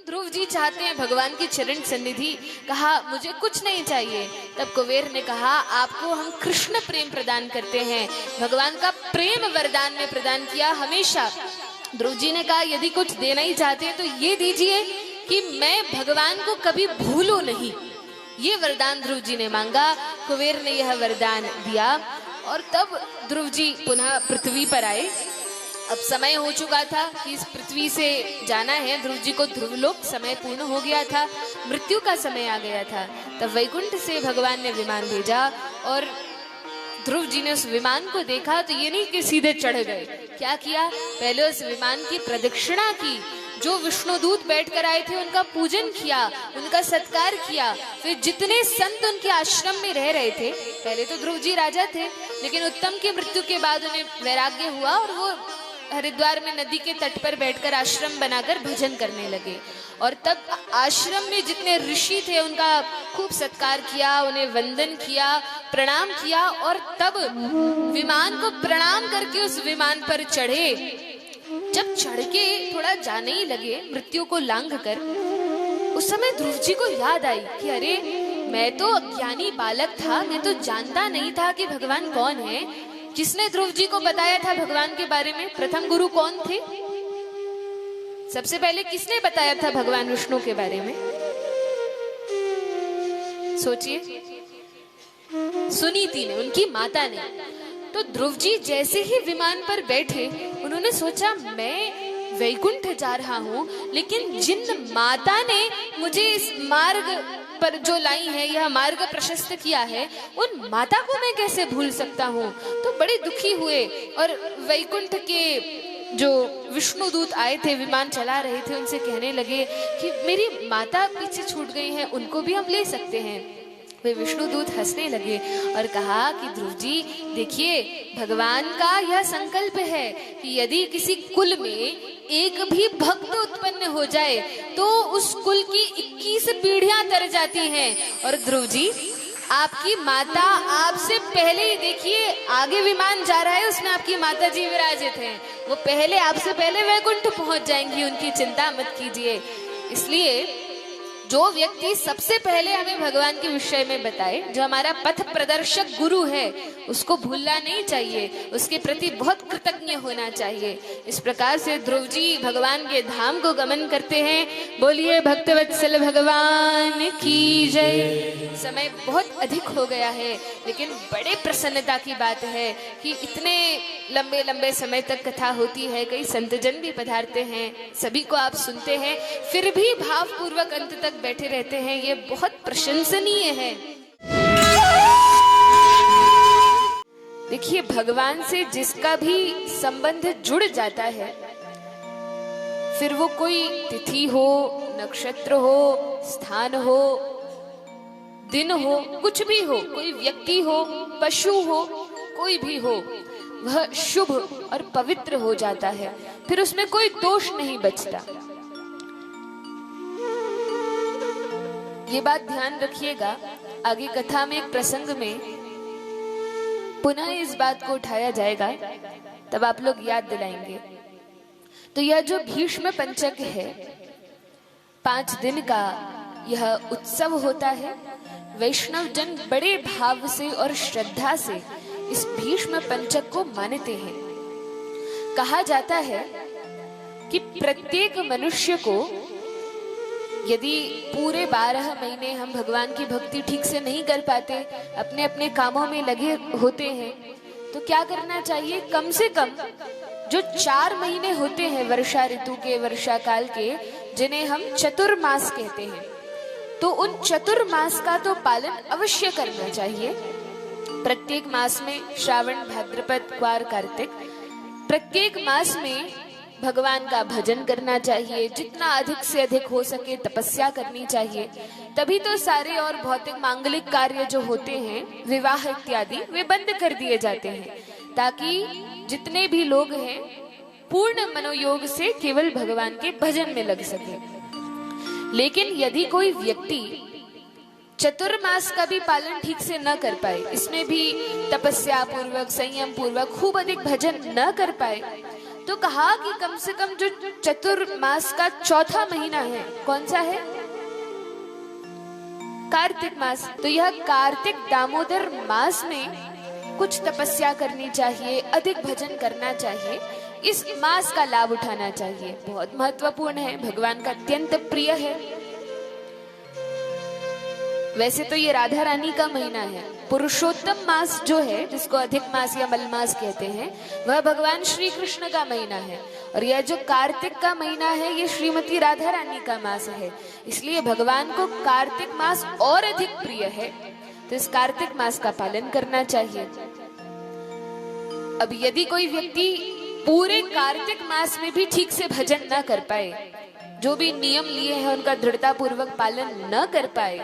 ध्रुव जी चाहते हैं भगवान की चरण सन्निधि। कहा मुझे कुछ नहीं चाहिए। तब कुबेर ने कहा आपको हम कृष्ण प्रेम प्रदान करते हैं। भगवान का प्रेम वरदान में प्रदान किया हमेशा। ध्रुव जी ने कहा यदि कुछ देना ही चाहते हैं तो ये दीजिए कि मैं भगवान को कभी भूलूं नहीं। ये वरदान ध्रुव जी ने मांगा। कुबेर ने यह वरदान दिया और तब ध्रुव जी पुनः पृथ्वी पर आए। अब समय हो चुका था कि इस पृथ्वी से जाना है। ध्रुव जी को ध्रुवलोक समय पूर्ण हो गया था, मृत्यु का समय आ गया था। तब वैकुंठ से भगवान ने विमान भेजा और ध्रुव जी ने उस विमान को देखा तो ये नहीं कि सीधे चढ़ गए। क्या किया? पहले उस विमान की प्रदक्षिणा की। जो विष्णुदूत बैठकर आए थे उनका पूजन किया, उनका सत्कार किया। फिर जितने संत उनके आश्रम में रह रहे थे, पहले तो ध्रुव जी राजा थे, लेकिन उत्तम की मृत्यु के बाद उन्हें वैराग्य हुआ और वो हरिद्वार में नदी के तट पर बैठकर आश्रम बनाकर भजन करने लगे। और तब आश्रम में जितने ऋषि थे उनका खूब सत्कार किया, उन्हें वंदन किया, प्रणाम किया। और तब विमान को प्रणाम करके उस विमान पर चढ़े। जब चढ़ के थोड़ा जाने ही लगे मृत्यु को लांघ कर, उस समय ध्रुव जी को याद आई कि अरे मैं तो अज्ञानी बालक था, मैं तो जानता नहीं था कि भगवान कौन है। किसने ध्रुव जी को बताया था भगवान के बारे में? प्रथम गुरु कौन थे? सबसे पहले किसने बताया था भगवान विष्णु के बारे में? सोचिए। सुनीति ने, उनकी माता ने। तो ध्रुव जी जैसे ही विमान पर बैठे उन्होंने सोचा मैं वैकुंठ जा रहा हूँ, लेकिन जिन माता ने मुझे इस मार्ग पर जो लाई है, यह मार्ग प्रशस्त किया है, उन माता को मैं कैसे भूल सकता हूँ। तो बड़े दुखी हुए और वैकुंठ के जो विष्णुदूत आए थे, विमान चला रहे थे, उनसे कहने लगे कि मेरी माता पीछे छूट गई हैं, उनको भी हम ले सकते हैं। वे विष्णुदूत हंसने लगे और कहा कि ध्रुव जी देखिए, भगवान का यह संकल्प है कि यदि किसी कुल में एक भी भक्त उत्पन्न हो जाए तो उस कुल की 21 पीढ़ियां तर जाती हैं। और ध्रुव जी आपकी माता आपसे पहले ही, देखिए आगे विमान जा रहा है, उसमें आपकी माता जी विराजित हैं, वो पहले आपसे पहले वैकुंठ पहुंच जाएंगी, उनकी चिंता मत कीजिए। इसलिए जो व्यक्ति सबसे पहले हमें भगवान के विषय में बताए, जो हमारा पथ प्रदर्शक गुरु है, उसको भूलना नहीं चाहिए, उसके प्रति बहुत कृतज्ञ होना चाहिए। इस प्रकार से ध्रुव जी भगवान के धाम को गमन करते हैं। बोलिए भक्तवत्सल भगवान की जय। समय बहुत अधिक हो गया है, लेकिन बड़े प्रसन्नता की बात है कि इतने लंबे लंबे समय तक कथा होती है, कई संतजन भी पधारते हैं, सभी को आप सुनते हैं, फिर भी भावपूर्वक अंत तक बैठे रहते हैं, ये बहुत प्रशंसनीय है। देखिए भगवान से जिसका भी संबंध जुड़ जाता है, फिर वो कोई तिथि हो, नक्षत्र हो, स्थान हो, दिन हो, कुछ भी हो, कोई व्यक्ति हो, पशु हो, कोई भी हो, वह शुभ और पवित्र हो जाता है, फिर उसमें कोई दोष नहीं बचता। ये बात ध्यान रखिएगा। आगे कथा में एक प्रसंग में पुनः इस बात को उठाया जाएगा, तब आप लोग याद दिलाएंगे। तो यह जो भीष्म पंचक है, 5 दिन का यह उत्सव होता है। वैष्णव जन बड़े भाव से और श्रद्धा से इस भीष्म पंचक को मानते हैं। कहा जाता है कि प्रत्येक मनुष्य को यदि पूरे 12 महीने हम भगवान की भक्ति ठीक से नहीं कर पाते, अपने अपने कामों में लगे होते हैं, तो क्या करना चाहिए? कम से कम जो 4 महीने होते हैं वर्षा ऋतु के, वर्षा काल के, जिन्हें हम चतुर्मास कहते हैं, तो उन चतुर्मास का तो पालन अवश्य करना चाहिए। प्रत्येक मास में श्रावण, भाद्रपद, क्वार, कार्तिक, प्रत्येक मास में भगवान का भजन करना चाहिए, जितना अधिक से अधिक हो सके तपस्या करनी चाहिए। तभी तो सारे और भौतिक मांगलिक कार्य जो होते हैं, विवाह इत्यादि, वे बंद कर दिए जाते हैं, ताकि जितने भी लोग हैं पूर्ण मनोयोग से केवल भगवान के भजन में लग सके। लेकिन यदि कोई व्यक्ति चतुर्मास का भी पालन ठीक से न कर पाए, इसमें भी तपस्या पूर्वक, संयम पूर्वक खूब अधिक भजन न कर पाए, तो कहा कि कम से कम जो चतुर्मास का चौथा महीना है, कौन सा है? कार्तिक मास। तो यह कार्तिक दामोदर मास में कुछ तपस्या करनी चाहिए, अधिक भजन करना चाहिए, इस मास का लाभ उठाना चाहिए। बहुत महत्वपूर्ण है, भगवान का अत्यंत प्रिय है। वैसे तो ये राधा रानी का महीना है। पुरुषोत्तम मास जो है, जिसको अधिक मास या मलमास कहते हैं, वह भगवान श्री कृष्ण का महीना है। और यह जो कार्तिक का महीना है, ये श्रीमती राधा रानी का मास है। इसलिए भगवान को कार्तिक मास और अधिक प्रिय है, तो इस कार्तिक मास का पालन करना चाहिए। अब यदि कोई व्यक्ति पूरे कार्तिक मास में भी ठीक से भजन न कर पाए, जो भी नियम लिए हैं उनका दृढ़ता पूर्वक पालन न कर पाए,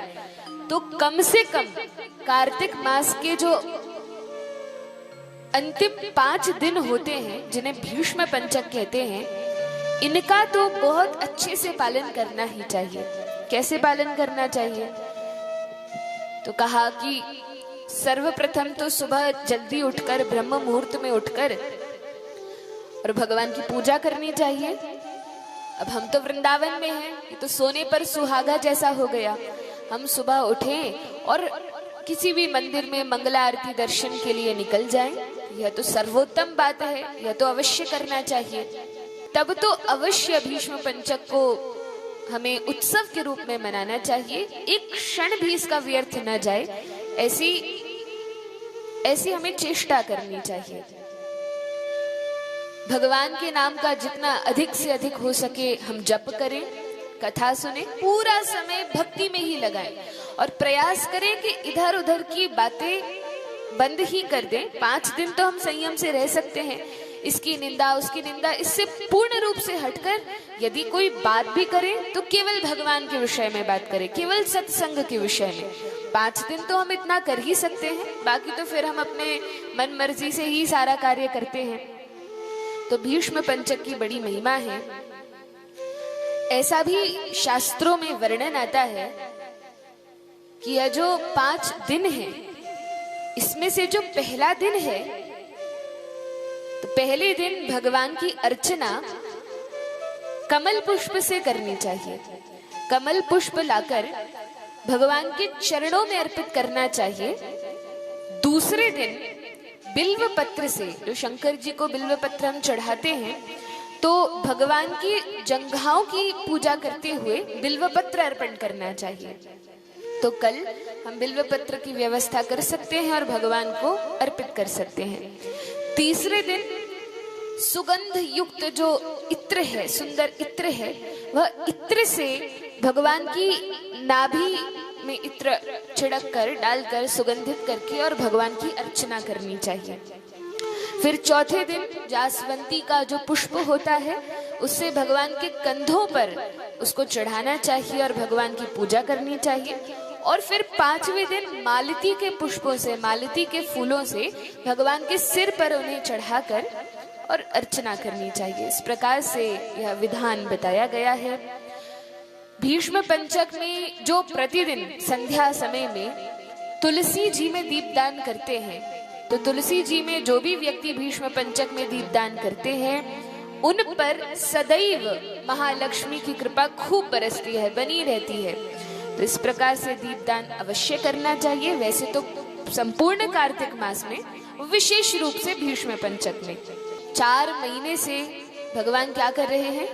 तो कम से कम कार्तिक मास के जो अंतिम 5 दिन होते हैं, जिन्हें भीष्म पंचक कहते हैं, इनका तो बहुत अच्छे से पालन करना ही चाहिए। कैसे पालन करना चाहिए? तो कहा कि सर्वप्रथम तो सुबह जल्दी उठकर, ब्रह्म मुहूर्त में उठकर और भगवान की पूजा करनी चाहिए। अब हम तो वृंदावन में हैं, ये तो सोने पर सुहागा जैसा हो गया। हम सुबह उठें और किसी भी मंदिर में मंगला आरती दर्शन के लिए निकल जाएं, यह तो सर्वोत्तम बात है, यह तो अवश्य करना चाहिए। तब तो अवश्य भीष्म पंचक को हमें उत्सव के रूप में मनाना चाहिए। एक क्षण भी इसका व्यर्थ न जाए, ऐसी हमें चेष्टा करनी चाहिए। भगवान के नाम का जितना अधिक से अधिक हो सके हम जप करें, कथा सुने, पूरा समय भक्ति में ही लगाएं और प्रयास करें कि इधर उधर की बातें बंद ही कर दें। 5 दिन तो हम संयम से रह सकते हैं, इसकी निंदा उसकी निंदा, इससे पूर्ण रूप से हटकर यदि कोई बात भी करे तो केवल भगवान के विषय में बात करें, केवल सत्संग के विषय में। 5 दिन तो हम इतना कर ही सकते हैं, बाकी तो फिर हम अपने मन मर्जी से ही सारा कार्य करते हैं। तो भीष्म पंचक की बड़ी महिमा है। ऐसा भी शास्त्रों में वर्णन आता है कि यह जो 5 दिन है, इसमें से जो पहला दिन है, तो पहले दिन भगवान की अर्चना कमल पुष्प से करनी चाहिए। कमल पुष्प लाकर भगवान के चरणों में अर्पित करना चाहिए। दूसरे दिन बिल्व पत्र से, जो शंकर जी को बिल्व पत्र हम चढ़ाते हैं, तो भगवान की जंघाओं की पूजा करते हुए बिल्व पत्र अर्पण करना चाहिए। तो कल हम बिल्व पत्र की व्यवस्था कर सकते हैं और भगवान को अर्पित कर सकते हैं। तीसरे दिन सुगंध युक्त जो इत्र है, सुंदर इत्र है, वह इत्र से भगवान की नाभि में इत्र छिड़क कर, डालकर, सुगंधित करके और भगवान की अर्चना करनी चाहिए। फिर चौथे दिन जासवंती का जो पुष्प होता है, उससे भगवान के कंधों पर उसको चढ़ाना चाहिए और भगवान की पूजा करनी चाहिए। और फिर 5वें दिन मालती के पुष्पों से, मालती के फूलों से भगवान के सिर पर उन्हें चढ़ाकर और अर्चना करनी चाहिए। इस प्रकार से यह विधान बताया गया है। भीष्म पंचक में जो प्रतिदिन संध्या समय में तुलसी जी में दीपदान करते हैं, तो तुलसी जी में जो भी व्यक्ति भीष्म पंचक में दीपदान करते हैं, उन पर सदैव महालक्ष्मी की कृपा खूब बरसती है, बनी रहती है। तो इस प्रकार से दीपदान अवश्य करना चाहिए। वैसे तो संपूर्ण कार्तिक मास में, विशेष रूप से भीष्म पंचक में 4 महीने से भगवान क्या कर रहे हैं?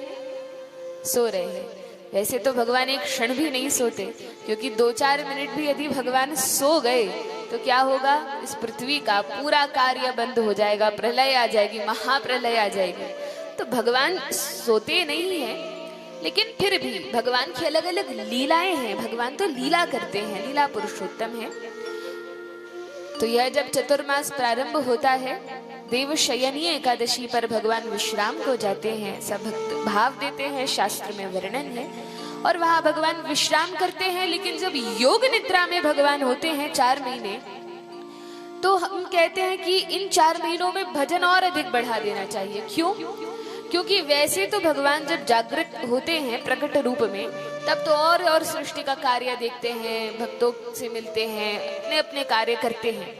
सो रहे हैं। वैसे तो भगवान एक क्षण भी नहीं सोते, क्योंकि 2-4 मिनट भी यदि भगवान सो गए तो क्या होगा? इस पृथ्वी का पूरा कार्य बंद हो जाएगा, प्रलय आ जाएगी, महाप्रलय आ जाएगी। तो भगवान सोते नहीं हैं, लेकिन फिर भी भगवान की अलग अलग लीलाएं हैं। भगवान तो लीला करते हैं, लीला पुरुषोत्तम है। तो यह जब चतुर्मास प्रारंभ होता है, देव शयनी एकादशी पर भगवान विश्राम को जाते हैं, सब भक्त भाव देते हैं, शास्त्र में वर्णन है। और वहां भगवान विश्राम करते हैं। लेकिन जब योग निद्रा में भगवान होते हैं 4 महीने, तो हम कहते हैं कि इन 4 महीनों में भजन और अधिक बढ़ा देना चाहिए। क्यों? क्योंकि वैसे तो भगवान जब जागृत होते हैं प्रकट रूप में, तब तो और सृष्टि का कार्य देखते हैं, भक्तों से मिलते हैं, अपने अपने कार्य करते हैं।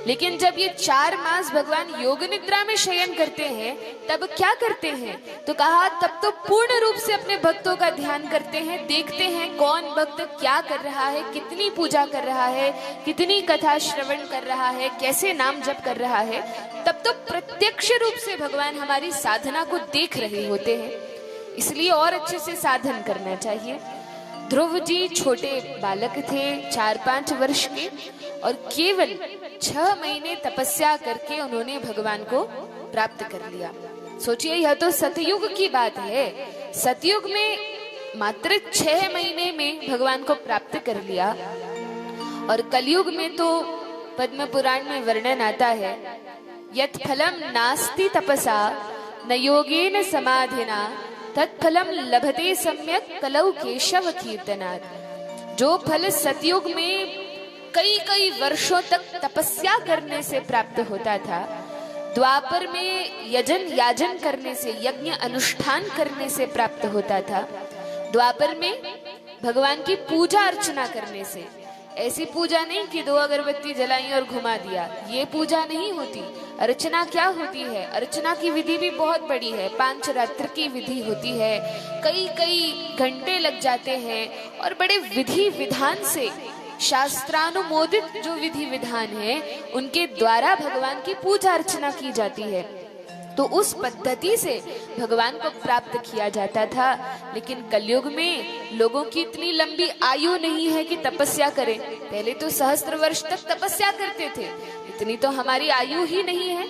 लेकिन जब ये 4 मास भगवान योग निद्रा में शयन करते हैं तब क्या करते हैं? तो कहा तब तो पूर्ण रूप से अपने भक्तों का ध्यान करते हैं, देखते हैं कौन भक्त क्या कर रहा है, कितनी पूजा कर रहा है, कितनी कथा श्रवण कर रहा है, कैसे नाम जप कर रहा है। तब तो प्रत्यक्ष रूप से भगवान हमारी साधना को देख रहे होते हैं। इसलिए और अच्छे से साधन करना चाहिए। ध्रुव जी छोटे बालक थे, 4-5 वर्ष के, और केवल 6 महीने तपस्या करके उन्होंने भगवान को प्राप्त कर लिया। सोचिए, यह तो सतयुग की बात है। सतयुग में मात्र 6 महीने में भगवान को प्राप्त कर लिया, और कलयुग में तो पद्म पुराण में वर्णन आता है, यत् फलम नास्ति तपसा न योगेन समाधिना तत्फलम लभते सम्यक कलौ केशव कीर्तनात्। जो फल सतयुग में कई कई वर्षों तक तपस्या करने से प्राप्त होता था, द्वापर में यजन याजन करने से, यज्ञ अनुष्ठान करने से प्राप्त होता था, द्वापर में भगवान की पूजा अर्चना करने से। ऐसी पूजा नहीं कि 2 अगरबत्ती जलाई और घुमा दिया, ये पूजा नहीं होती। अर्चना क्या होती है? अर्चना की विधि भी बहुत बड़ी है, 5 रात्र की विधि होती है, कई कई घंटे लग जाते हैं, और बड़े विधि विधान से, शास्त्रानुमोदित जो विधि विधान है उनके द्वारा भगवान की पूजा अर्चना की जाती है। तो उस पद्धति से भगवान को प्राप्त किया जाता था। लेकिन कलयुग में लोगों की इतनी लंबी आयु नहीं है कि तपस्या करें। पहले तो सहस्त्र वर्ष तक तपस्या करते थे, इतनी तो हमारी आयु ही नहीं है।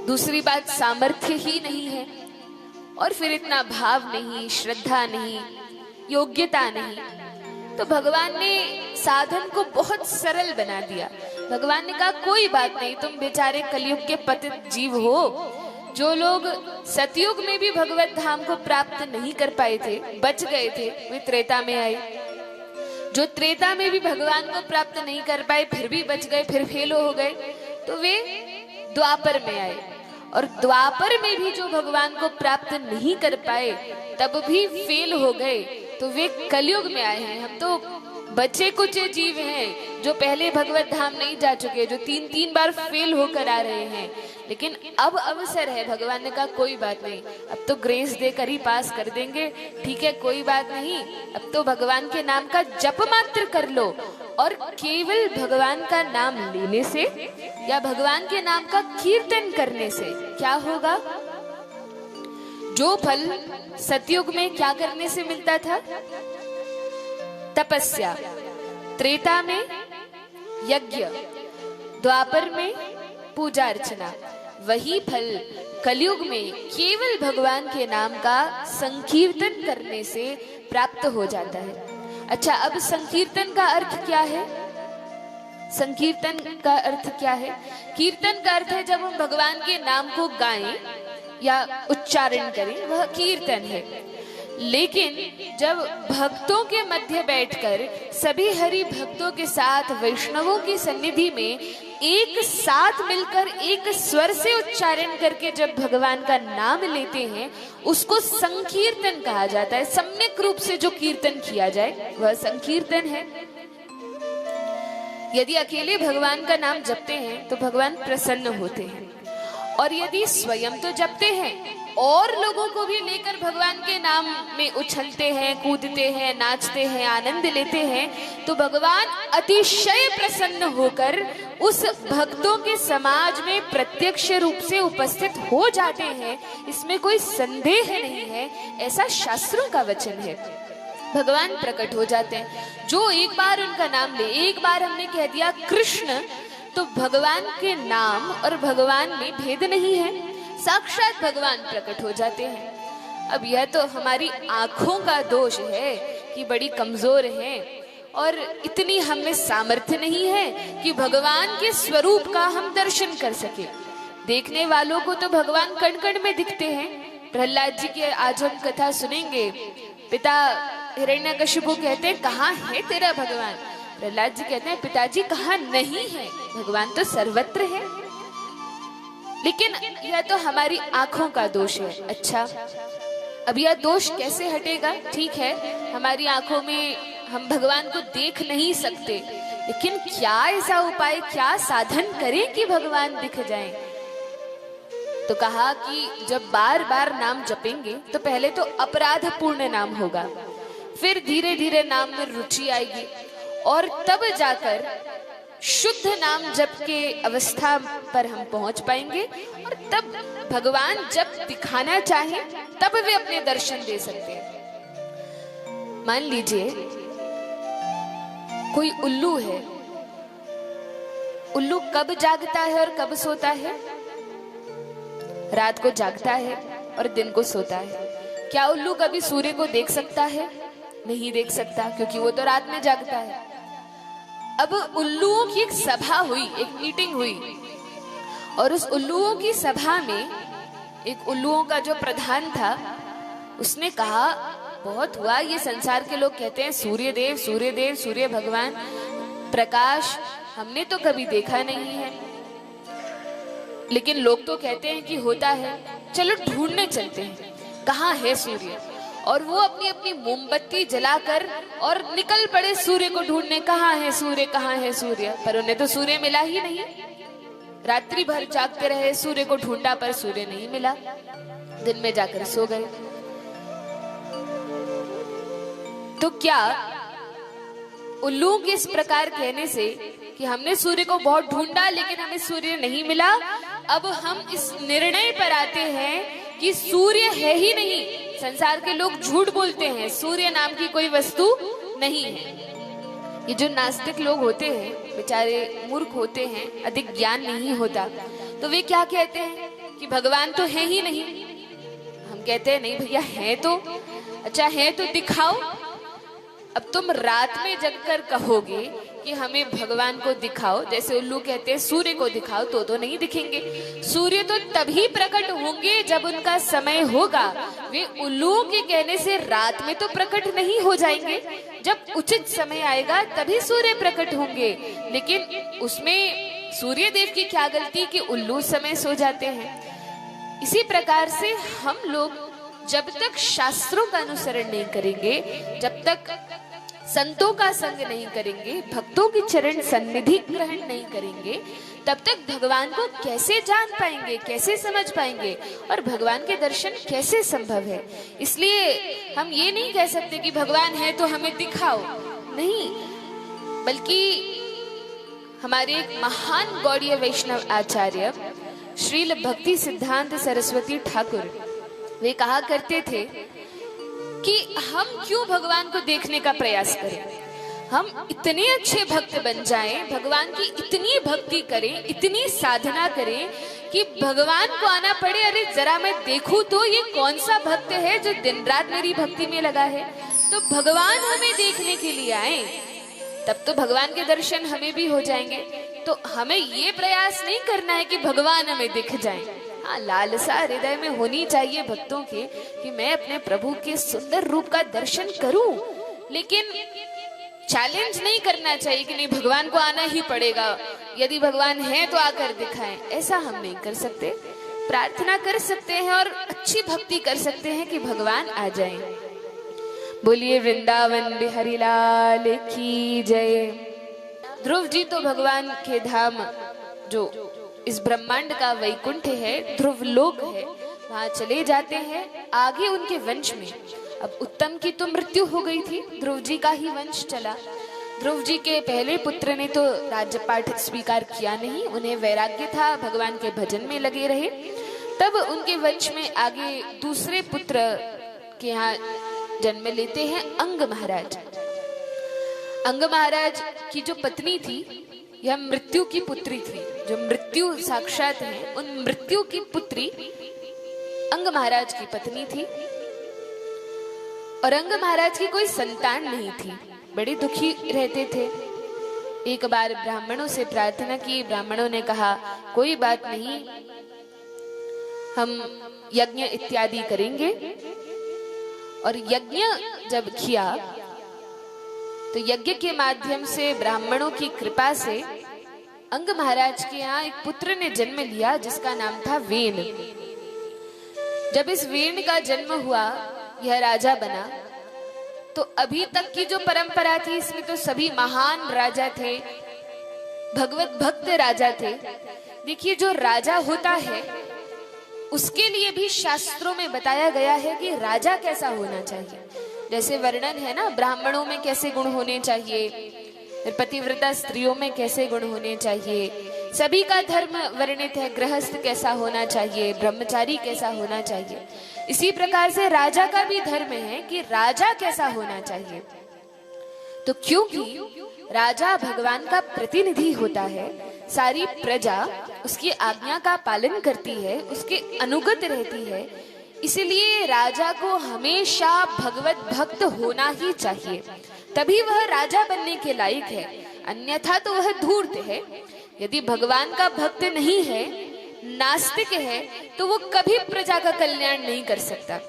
दूसरी बात, सामर्थ्य ही नहीं है, और फिर इतना भाव नहीं, श्रद्धा नहीं, योग्यता नहीं। तो भगवान ने साधन को बहुत सरल बना दिया। भगवान ने कहा कोई बात नहीं, तुम बेचारे कलयुग के पतित जीव हो। जो लोग सतयुग में भी भगवत धाम को प्राप्त नहीं कर पाए थे, बच गए थे, वे त्रेता में आए। जो त्रेता में भी भगवान को प्राप्त नहीं कर पाए, फिर भी बच गए, फिर फेल हो गए, तो वे द्वापर में आए। और द्वापर में भी जो भगवान को प्राप्त नहीं कर पाए, तब भी फेल हो गए, तो वे कलयुग में आए हैं। हम तो बच्चे कुछ जीव हैं जो पहले भगवत धाम नहीं जा चुके, जो 3-3 बार फेल होकर आ रहे हैं। लेकिन अब अवसर है। भगवान ने कहा कोई बात नहीं, अब तो ग्रेस देकर ही पास कर देंगे, ठीक है, कोई बात नहीं। अब तो भगवान के नाम का जप मात्र कर लो, और केवल भगवान का नाम लेने से या भगवान के नाम का कीर्तन करने से क्या होगा? जो फल सतयुग में क्या करने से मिलता था? तपस्या, त्रेता में यज्ञ, द्वापर में पूजा अर्चना, वही फल कलयुग में केवल भगवान के नाम का संकीर्तन करने से प्राप्त हो जाता है। अच्छा, अब संकीर्तन का अर्थ क्या है? संकीर्तन का अर्थ क्या है? कीर्तन का अर्थ है जब हम भगवान के नाम को गाएं या उच्चारण करें, वह कीर्तन है। लेकिन जब भक्तों के मध्य बैठकर सभी हरि भक्तों के साथ वैष्णवों की सन्निधि में एक साथ मिलकर एक स्वर से उच्चारण करके जब भगवान का नाम लेते हैं, उसको संकीर्तन कहा जाता है। सम्यक रूप से जो कीर्तन किया जाए वह संकीर्तन है। यदि अकेले भगवान का नाम जपते हैं तो भगवान प्रसन्न होते हैं, और यदि स्वयं तो जपते हैं और लोगों को भी लेकर भगवान के नाम में उछलते हैं, कूदते हैं, नाचते हैं, आनंद लेते हैं, तो भगवान अतिशय प्रसन्न होकर उस भक्तों के समाज में प्रत्यक्ष रूप से उपस्थित हो जाते हैं। इसमें कोई संदेह नहीं है, ऐसा शास्त्रों का वचन है। भगवान प्रकट हो जाते हैं। जो एक बार उनका नाम ले, एक बार हमने कह दिया कृष्ण, तो भगवान के नाम और भगवान में भेद नहीं है, साक्षात भगवान प्रकट हो जाते हैं। अब यह तो हमारी आंखों का दोष है कि बड़ी कमजोर हैं, और इतनी हमें सामर्थ्य नहीं है कि भगवान के स्वरूप का हम दर्शन कर सके। देखने वालों को तो भगवान कण कण में दिखते हैं। प्रहलाद जी की आज हम कथा सुनेंगे। पिता हिरण्यकशिपु कहते हैं कहाँ है तेरा भगवान? प्रहलाद जी कहते हैं पिताजी कहाँ नहीं है, भगवान तो सर्वत्र है। लेकिन यह तो हमारी आंखों का दोष है। अच्छा, अब यह दोष कैसे हटेगा? ठीक है, हमारी आंखों में हम भगवान को देख नहीं सकते, लेकिन क्या ऐसा उपाय, क्या साधन करें कि भगवान दिख जाएं? तो कहा कि जब बार बार नाम जपेंगे तो पहले तो अपराध पूर्ण नाम होगा, फिर धीरे धीरे नाम में रुचि आएगी और तब जाकर शुद्ध नाम जप के अवस्था पर हम पहुंच पाएंगे और तब भगवान जब दिखाना चाहे तब वे अपने दर्शन दे सकते हैं। मान लीजिए कोई उल्लू है, उल्लू कब जागता है और कब सोता है? रात को जागता है और दिन को सोता है। क्या उल्लू कभी सूर्य को देख सकता है? नहीं देख सकता, क्योंकि वो तो रात में जागता है। अब उल्लुओं की एक सभा हुई, एक मीटिंग हुई, और उस उल्लुओं की सभा में एक उल्लुओं का जो प्रधान था उसने कहा, बहुत हुआ, ये संसार के लोग कहते हैं सूर्य देव, सूर्य देव, सूर्य भगवान, प्रकाश हमने तो कभी देखा नहीं है, लेकिन लोग तो कहते हैं कि होता है, चलो ढूंढने चलते हैं कहाँ है सूर्य। और वो अपनी अपनी मोमबत्ती जलाकर और निकल पड़े सूर्य को ढूंढने, कहाँ है सूर्य, कहाँ है सूर्य। पर उन्हें तो सूर्य मिला ही नहीं। रात्रि भर जागते रहे, सूर्य को ढूंढा पर सूर्य नहीं मिला, दिन में जाकर सो गए। तो क्या उल्लू के इस प्रकार कहने से कि हमने सूर्य को बहुत ढूंढा लेकिन हमें सूर्य नहीं मिला, अब हम इस निर्णय पर आते हैं कि सूर्य है ही नहीं। संसार के लोग झूठ बोलते हैं, सूर्य नाम की कोई वस्तु नहीं है। ये जो नास्तिक लोग होते हैं, बेचारे मूर्ख होते हैं, अधिक ज्ञान नहीं होता, तो वे क्या कहते हैं कि भगवान तो है ही नहीं। हम कहते हैं नहीं भैया है तो, अच्छा है तो दिखाओ। अब तुम रात में जगकर कहोगे कि हमें भगवान को दिखाओ, जैसे उल्लू कहते हैं सूर्य को दिखाओ, तो नहीं दिखेंगे। सूर्य तो तभी प्रकट होंगे जब उनका समय होगा। वे उल्लुओं के कहने से रात में तो प्रकट नहीं हो जाएंगे, जब उचित समय आएगा तभी सूर्य प्रकट होंगे। लेकिन उसमें सूर्य देव की क्या गलती कि उल्लू समय सो जाते हैं। इसी प्रकार से हम लोग जब तक शास्त्रों का अनुसरण नहीं करेंगे, जब तक संतों का संग नहीं करेंगे, भक्तों की चरण सन्निधि ग्रहण नहीं करेंगे, तब तक भगवान को कैसे जान पाएंगे, कैसे समझ पाएंगे और भगवान के दर्शन कैसे संभव है। इसलिए हम ये नहीं कह सकते कि भगवान है तो हमें दिखाओ, नहीं, बल्कि हमारे एक महान गौड़ीय वैष्णव आचार्य श्रील भक्ति सिद्धांत सरस्वती ठाकुर, वे कहा करते थे कि हम क्यों भगवान को देखने का प्रयास करें, हम इतने अच्छे भक्त बन जाएं, भगवान की इतनी भक्ति करें, इतनी साधना करें कि भगवान को आना पड़े, अरे जरा मैं देखूं तो ये कौन सा भक्त है जो दिन रात मेरी भक्ति में लगा है। तो भगवान हमें देखने के लिए आए, तब तो भगवान के दर्शन हमें भी हो जाएंगे। तो हमें ये प्रयास नहीं करना है कि भगवान हमें दिख जाए। हाँ, लालसा हृदय में होनी चाहिए भक्तों के कि मैं अपने प्रभु के सुंदर रूप का दर्शन करूं, लेकिन चैलेंज नहीं करना चाहिए कि नहीं भगवान को आना ही पड़ेगा, यदि भगवान है तो आकर दिखाएं। ऐसा हम नहीं कर सकते। प्रार्थना कर सकते हैं और अच्छी भक्ति कर सकते हैं कि भगवान आ जाएं। बोलिए वृंदावन बिहारी लाल की जय। ध्रुव जी तो भगवान के धाम, जो इस ब्रह्मांड का वैकुंठ है, ध्रुव लोक है, वहां चले जाते हैं। आगे उनके वंश में, अब उत्तम की तो मृत्यु हो गई थी, ध्रुव जी का ही वंश चला। ध्रुव जी के पहले पुत्र ने तो राज्यपाठ स्वीकार किया नहीं, उन्हें वैराग्य था, भगवान के भजन में लगे रहे। तब उनके वंश में आगे दूसरे पुत्र के यहाँ जन्म लेते हैं अंग महाराज। अंग महाराज की जो पत्नी थी यह मृत्यु की पुत्री थी, जो मृत्यु साक्षात है, उन मृत्यु की पुत्री अंग महाराज की पत्नी थी। और अंग महाराज की कोई संतान नहीं थी, बड़े दुखी रहते थे। एक बार ब्राह्मणों से प्रार्थना की, ब्राह्मणों ने कहा कोई बात नहीं, हम यज्ञ इत्यादि करेंगे। और यज्ञ जब किया तो यज्ञ के माध्यम से ब्राह्मणों की कृपा से अंग महाराज के यहाँ एक पुत्र ने जन्म लिया जिसका नाम था वेन। जब इस वेन का जन्म हुआ, यह राजा बना। तो अभी तक की जो परंपरा थी इसमें तो सभी महान राजा थे, भगवत भक्त राजा थे। देखिए, जो राजा होता है उसके लिए भी शास्त्रों में बताया गया है कि राजा कैसा होना चाहिए। जैसे वर्णन है ना, ब्राह्मणों में कैसे गुण होने चाहिए, पतिव्रता स्त्रियों में कैसे गुण होने चाहिए, सभी का धर्म वर्णित है। गृहस्थ कैसा होना चाहिए, ब्रह्मचारी कैसा होना चाहिए। इसी प्रकार से राजा का भी धर्म है कि राजा कैसा होना चाहिए। तो क्योंकि राजा भगवान का प्रतिनिधि होता है, सारी प्रजा उसकी आज्ञा का पालन करती है, उसके अनुगत रहती है, इसलिए राजा को हमेशा भगवत भक्त होना ही चाहिए, तभी वह राजा बनने के लायक है। अन्यथा तो वह धूर्त है। यदि भगवान का भक्त नहीं है, नास्तिक है, तो वो कभी प्रजा का कल्याण नहीं कर सकता।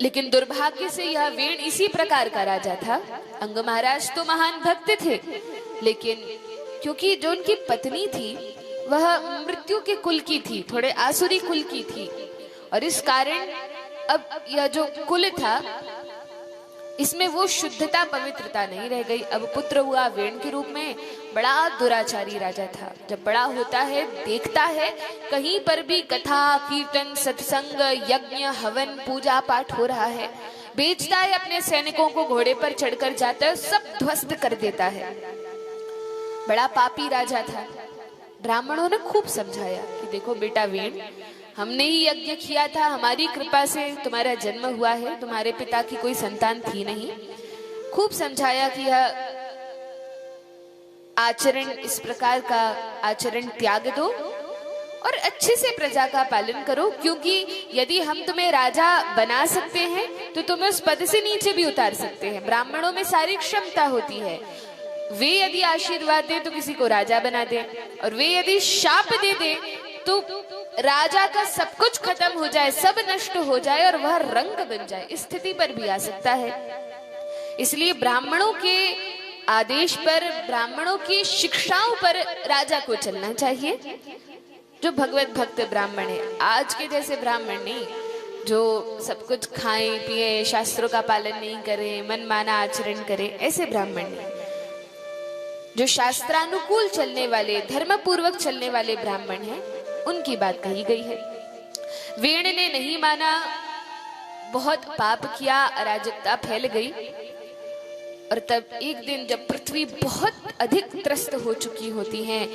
लेकिन दुर्भाग्य से यह वेण इसी प्रकार का राजा था। अंग महाराज तो महान भक्त थे, लेकिन क्योंकि जो उनकी पत्नी थी वह मृत्यु के कुल की थी, थोड़े आसुरी कुल की थी, और इस कारण अब यह जो कुल था इसमें वो शुद्धता पवित्रता नहीं रह गई। अब पुत्र हुआ वेण के रूप में। बड़ा दुराचारी राजा था। जब बड़ा होता है, देखता है कहीं पर भी कथा कीर्तन सत्संग यज्ञ हवन पूजा पाठ हो रहा है, बेचता है अपने सैनिकों को, घोड़े पर चढ़कर जाता है, सब ध्वस्त कर देता है। बड़ा पापी राजा था। ब्राह्मणों ने खूब समझाया कि देखो बेटा वेण, हमने ही यज्ञ किया था, हमारी कृपा से तुम्हारा जन्म हुआ है, तुम्हारे पिता की कोई संतान थी नहीं। खूब समझाया कि यह आचरण, इस प्रकार का आचरण त्याग दो और अच्छे से प्रजा का पालन करो, क्योंकि यदि हम तुम्हें राजा बना सकते हैं तो तुम्हें उस पद से नीचे भी उतार सकते हैं। ब्राह्मणों में सारी क्षमता होती है। वे यदि आशीर्वाद दे तो किसी को राजा बना दे, और वे यदि शाप दे दे तो राजा का सब कुछ खत्म हो जाए, सब नष्ट हो जाए और वह रंग बन जाए, इस स्थिति पर भी आ सकता है। इसलिए ब्राह्मणों के आदेश पर, ब्राह्मणों की शिक्षाओं पर राजा को चलना चाहिए। जो भगवत भक्त ब्राह्मण है, आज के जैसे ब्राह्मण नहीं जो सब कुछ खाएं पिए, शास्त्रों का पालन नहीं करें, मनमाना आचरण करें, ऐसे ब्राह्मण नहीं। जो शास्त्रानुकूल चलने वाले, धर्म पूर्वक चलने वाले ब्राह्मण हैं, उनकी बात कही गई है। वेण ने नहीं माना, बहुत पाप किया, अराजकता फैल गई। और तब एक दिन जब पृथ्वी बहुत अधिक त्रस्त हो चुकी होती है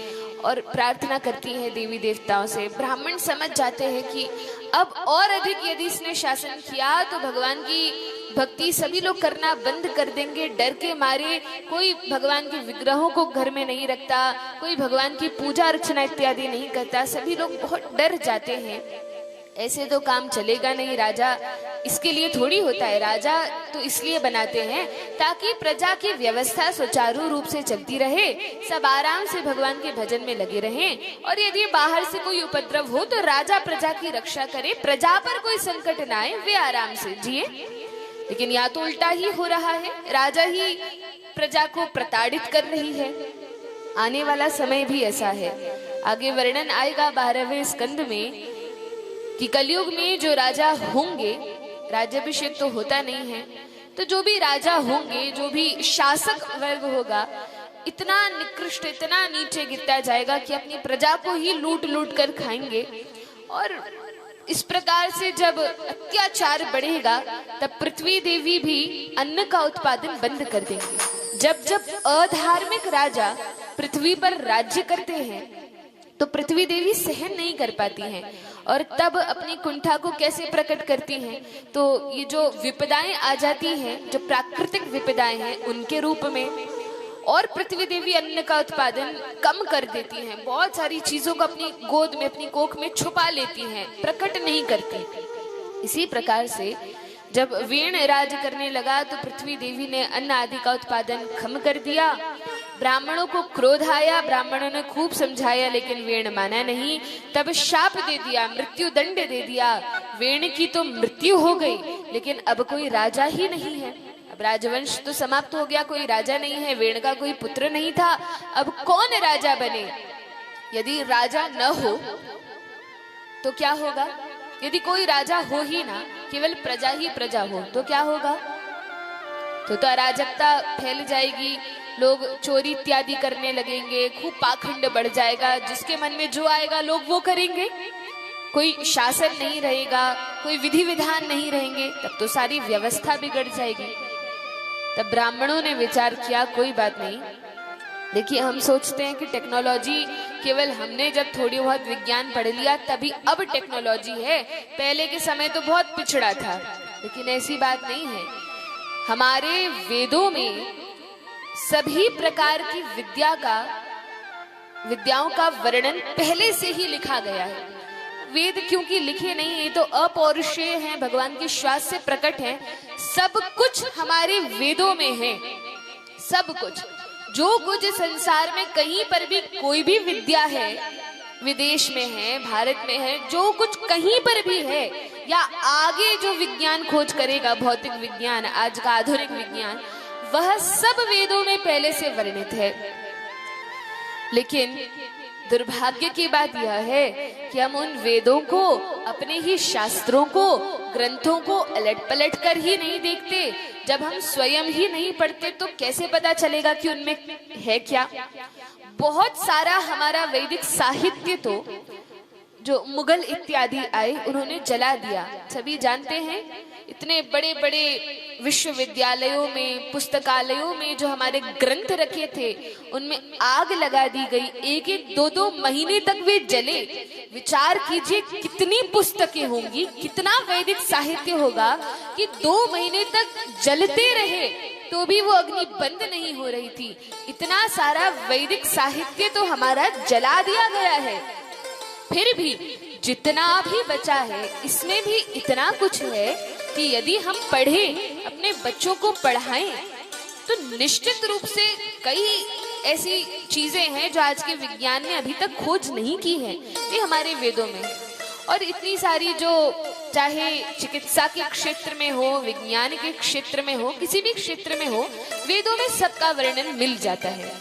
और प्रार्थना करती है देवी देवताओं से, ब्राह्मण समझ जाते हैं कि अब और अधिक यदि इसने शासन किया तो भगवान की भक्ति सभी लोग करना बंद कर देंगे। डर के मारे कोई भगवान के विग्रहों को घर में नहीं रखता, कोई भगवान की पूजा अर्चना इत्यादि नहीं करता, सभी लोग बहुत डर जाते हैं। ऐसे तो काम चलेगा नहीं, राजा इसके लिए थोड़ी होता है। राजा तो इसलिए बनाते हैं ताकि प्रजा की व्यवस्था सुचारू रूप से चलती रहे, सब आराम से भगवान के भजन में लगे रहें, और यदि बाहर से कोई उपद्रव हो तो राजा प्रजा की रक्षा करे, प्रजा पर कोई संकट न आए, वे आराम से जिए। लेकिन या तो उल्टा ही हो रहा है, राजा ही प्रजा को प्रताड़ित कर रही है। आने वाला समय भी ऐसा है। आगे वर्णन आएगा 12वें स्कंद में कि कलयुग में जो राजा होंगे, राज्याभिषेक तो होता नहीं है, तो जो भी राजा होंगे, जो भी शासक वर्ग होगा, इतना निकृष्ट, इतना नीचे गिरता जाएगा कि अपनी प्रजा को ही लूट लूट कर खाएंगे। और इस प्रकार से जब अत्याचार बढ़ेगा तब पृथ्वी देवी भी अन्न का उत्पादन बंद कर देंगे। जब जब अधार्मिक राजा पृथ्वी पर राज्य करते हैं तो पृथ्वी देवी सहन नहीं कर पाती हैं, और तब अपनी कुंठा को कैसे प्रकट करती हैं, तो ये जो विपदाएं आ जाती हैं, जो प्राकृतिक विपदाएं हैं, उनके रूप में, और पृथ्वी देवी अन्न का उत्पादन कम कर देती हैं, बहुत सारी चीजों को अपनी गोद में, अपनी कोख में छुपा लेती हैं, प्रकट नहीं करती। इसी प्रकार से जब वेण राज करने लगा तो पृथ्वी देवी ने अन्न आदि का उत्पादन कम कर दिया। ब्राह्मणों को क्रोध आया, ब्राह्मणों ने खूब समझाया, लेकिन वेण माना नहीं। तब शाप दे दिया, मृत्यु दंड दे दिया। वेण की तो मृत्यु हो गई, लेकिन अब कोई राजा ही नहीं है। अब राजवंश तो समाप्त हो गया, कोई राजा नहीं है, वेण का कोई पुत्र नहीं था, अब कौन राजा बने? यदि राजा न हो तो क्या होगा? यदि कोई राजा हो ही ना, केवल प्रजा ही प्रजा हो, तो क्या होगा? तो अराजकता फैल जाएगी, लोग चोरी इत्यादि करने लगेंगे, खूब पाखंड बढ़ जाएगा, जिसके मन में जो आएगा लोग वो करेंगे, कोई शासन नहीं रहेगा, कोई विधि विधान नहीं रहेंगे, तब तो सारी व्यवस्था बिगड़ जाएगी। तब ब्राह्मणों ने विचार किया कोई बात नहीं। देखिए, हम सोचते हैं कि टेक्नोलॉजी केवल हमने जब थोड़ी बहुत विज्ञान पढ़ लिया तभी अब टेक्नोलॉजी है, पहले के समय तो बहुत पिछड़ा था। लेकिन ऐसी बात नहीं है। हमारे वेदों में सभी प्रकार की विद्याओं का वर्णन पहले से ही लिखा गया है। वेद क्योंकि लिखे नहीं, ये तो अपौरुषेय हैं, भगवान के श्वास से प्रकट है। सब कुछ हमारे वेदों में है, सब कुछ। जो कुछ संसार में कहीं पर भी कोई भी विद्या है, विदेश में है, भारत में है, जो कुछ कहीं पर भी है, या आगे जो विज्ञान खोज करेगा, भौतिक विज्ञान, आज का आधुनिक विज्ञान, वह सब वेदों में पहले से वर्णित है। लेकिन दुर्भाग्य की बात यह है कि हम उन वेदों को, अपने ही शास्त्रों को, ग्रंथों को अलट पलट कर ही नहीं देखते। जब हम स्वयं ही नहीं पढ़ते तो कैसे पता चलेगा कि उनमें है क्या। बहुत सारा हमारा वैदिक साहित्य तो जो मुगल इत्यादि आए उन्होंने जला दिया। सभी जानते हैं, इतने बड़े बड़े विश्वविद्यालयों में, पुस्तकालयों में जो हमारे ग्रंथ रखे थे उनमें आग लगा दी गई। एक एक दो दो महीने तक वे जले। विचार कीजिए कितनी पुस्तकें होंगी, कितना वैदिक साहित्य होगा कि 2 महीने तक जलते रहे तो भी वो अग्नि बंद नहीं हो रही थी। इतना सारा वैदिक साहित्य तो हमारा जला दिया गया है। फिर भी जितना भी बचा है, इसमें भी इतना कुछ है कि यदि हम पढ़ें, अपने बच्चों को पढ़ाएं, तो निश्चित रूप से कई ऐसी चीजें हैं जो आज के विज्ञान ने अभी तक खोज नहीं की है, ये हमारे वेदों में। और इतनी सारी जो, चाहे चिकित्सा के क्षेत्र में हो, विज्ञान के क्षेत्र में हो, किसी भी क्षेत्र में हो, वेदों में सबका वर्णन मिल जाता है।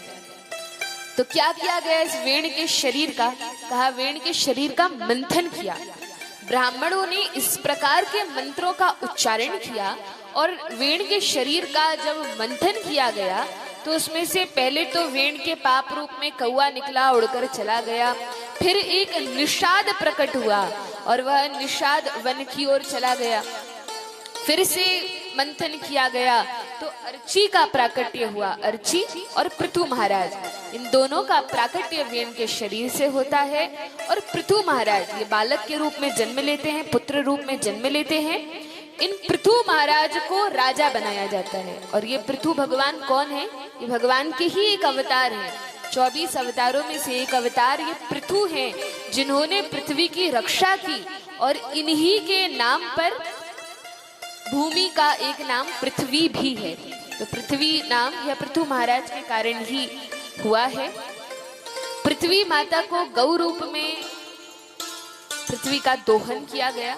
तो क्या किया गया इस वेण के शरीर का? कहा वेण के शरीर का मंथन किया। ब्राह्मणों ने इस प्रकार के मंत्रों का उच्चारण किया और वेण के शरीर का जब मंथन किया गया तो उसमें से पहले तो वेण के पाप रूप में कौआ निकला, उड़कर चला गया। फिर एक निषाद प्रकट हुआ और वह निषाद वन की ओर चला गया। फिर से मंथन किया गया तो अर्ची का प्राकट्य हुआ। अर्ची और पृथु महाराज, इन दोनों का प्राकट्य वेण के शरीर से होता है। और पृथु महाराज ये बालक के रूप में जन्म लेते हैं, पुत्र रूप में जन्म लेते हैं। इन पृथु महाराज को राजा बनाया जाता है। और ये पृथु भगवान कौन है? ये भगवान के ही एक अवतार है। 24 अवतारों में से एक अवतार ये पृथु हैं, जिन्होंने पृथ्वी की रक्षा की। और इन्हीं के नाम पर भूमि का एक नाम पृथ्वी भी है। तो पृथ्वी नाम यह पृथु महाराज के कारण ही हुआ है। पृथ्वी माता को गौ रूप में पृथ्वी का दोहन किया गया।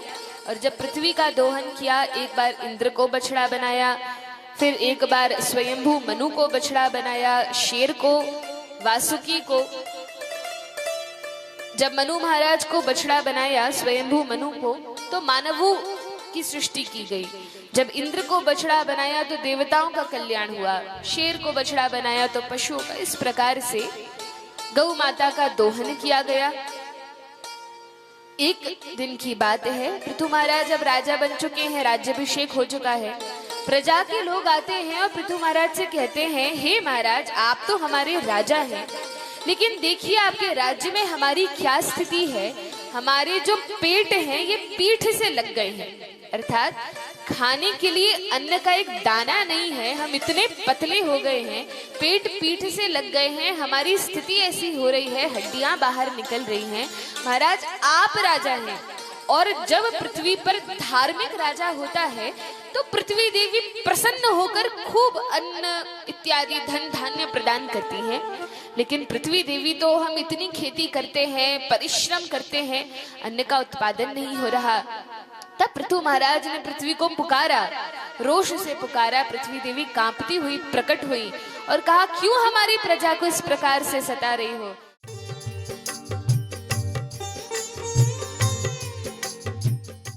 और जब पृथ्वी का दोहन किया, एक बार इंद्र को बछड़ा बनाया, फिर एक बार स्वयंभू मनु को बछड़ा बनाया, शेर को, वासुकी को। जब मनु महाराज को बछड़ा बनाया, स्वयंभू मनु को, तो मानवों की सृष्टि की गई। जब इंद्र को बछड़ा बनाया तो देवताओं का कल्याण हुआ। शेर को बछड़ा बनाया तो पशुओं का। इस प्रकार से गौ माता का दोहन किया गया। एक दिन की बात है, पृथु महाराज अब राजा बन चुके हैं, राज्याभिषेक हो चुका है। प्रजा के लोग आते हैं और पृथु महाराज से कहते हैं, हे महाराज, आप तो हमारे राजा हैं, लेकिन देखिए आपके राज्य में हमारी क्या स्थिति है। हमारे जो पेट हैं ये पीठ से लग गए हैं, अर्थात खाने के लिए अन्न का एक दाना नहीं है। हम इतने पतले हो गए हैं, पेट पीठ से लग गए हैं, हमारी स्थिति ऐसी हो रही है, हड्डियां बाहर निकल रही हैं। महाराज आप राजा हैं, और जब पृथ्वी पर धार्मिक राजा होता है तो पृथ्वी देवी प्रसन्न होकर खूब अन्न इत्यादि धन धान्य प्रदान करती हैं। लेकिन पृथ्वी देवी तो हम इतनी खेती करते हैं, परिश्रम करते हैं, अन्न का उत्पादन नहीं हो रहा। तब पृथु महाराज ने पृथ्वी को पुकारा, रोष से पुकारा। पृथ्वी देवी कांपती हुई प्रकट हुई और कहा, क्यों हमारी प्रजा को इस प्रकार से सता रही हो?